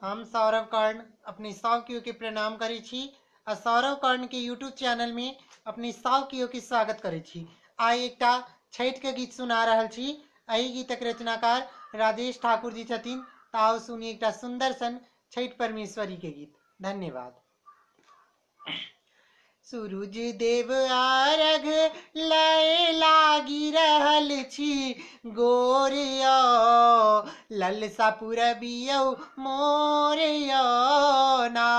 हम सौरभ कर्ण अपनी सौकियों के प्रणाम करै छी आ सौरभ कर्ण के यूट्यूब चैनल में अपनी सौकियों के स्वागत करै छी। आइ एकटा छठ के गीत सुना रहल छी। एहि गीतक रचनाकार राजेश ठाकुर जी छथिन। ताओ सुनी एकटा सुंदर सन छठ परमेश्वरी के गीत। धन्यवाद। सूरज देव आरघ लय लागी रहल छी गोरिया ललसा पुरबियौ मोरिया ना।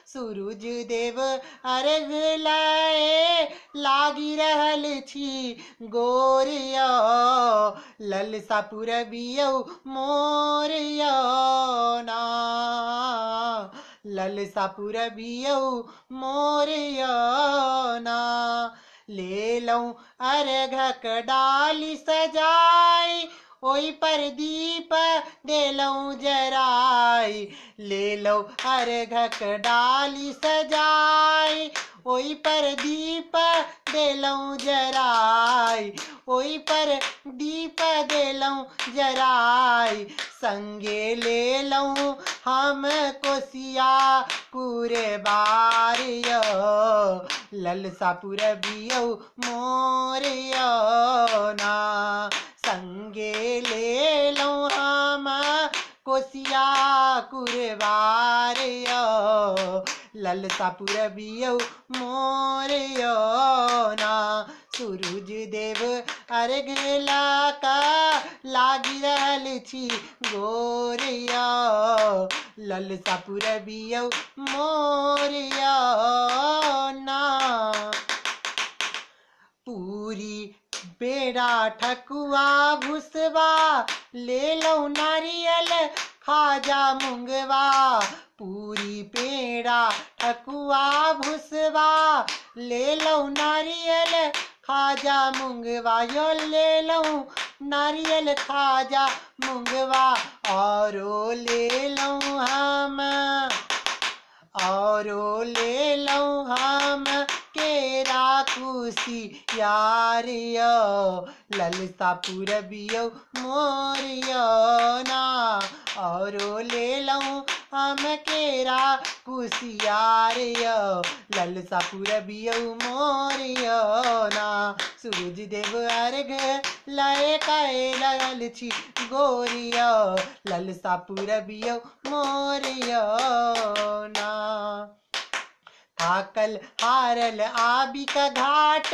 सूरज देव अर्घ लय लागी रहल छी गोरिया ललसा पुरबियौ मोरिया ना। ललसा पुरबियौ मोरिया ना। ले लऊं अर्घक डाली सजाई ओई पर दीप देलऊं जराई। ले लो अर्घक डाली सजाई ओई पर दीप देलऊं जराई। ओई पर दीप देलऊं जराई। संगे ले लऊं हम कोसिया कुरबारियो ललसा पुरबियौ मोरिया ना। संगे ले लऊं हम कोसिया कुरबारियो ललसा पुरबियौ मोरिया ना। सूरज देव अर्घ लाका लागी रहल छी गोरिया ललसा पुरबियौ मोरिया ना। पूरी बेड़ा ठकुआ भुसवा ले लो नारियल खाजा मुंगवा। पूरी पेड़ा ठकुआ भुसवा ले लो नारियल खाजा मुंगवा यो ले लो नारियल खाजा मुंगवा। औरो ले लो हम औरो ले लो हम केरा कुसी यारियो ललसा पुरबियौ मोरिया ना। औरो ले लो हम केरा कुसियारियो ललसा पुरबियौ मोरिया ना। सूरज देव अर्घ लय कय रहल छी गोरिया ललसा पुरबियौ मोरिया ना। थाकल हारल आबी का घाट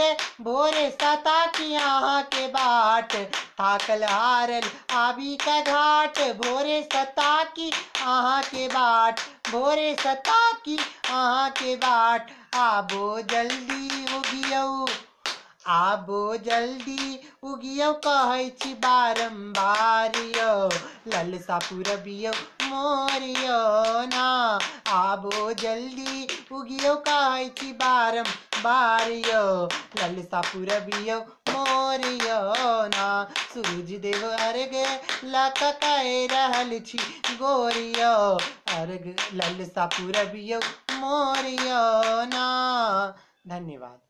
भोरे सता की यहाँ के बाट। थाकल हारल आबी का घाट भोरे सता की यहाँ के बाट। भोरे सता की यहाँ के बाट। आबो जल्दी उगियौ आबो जल्दी उगियौ कहै छी बारंबार यो ललसा पुरबियौ मोरिया ना। आबो जल्दी उगियौ कहै छी बारंबार यो ललसा पुरबियौ मोरिया ना। सूरज देव अर्घ लाका कय रहल छी गोरिया अर्घ ललसा पुरबियौ मोरिया ना। धन्यवाद।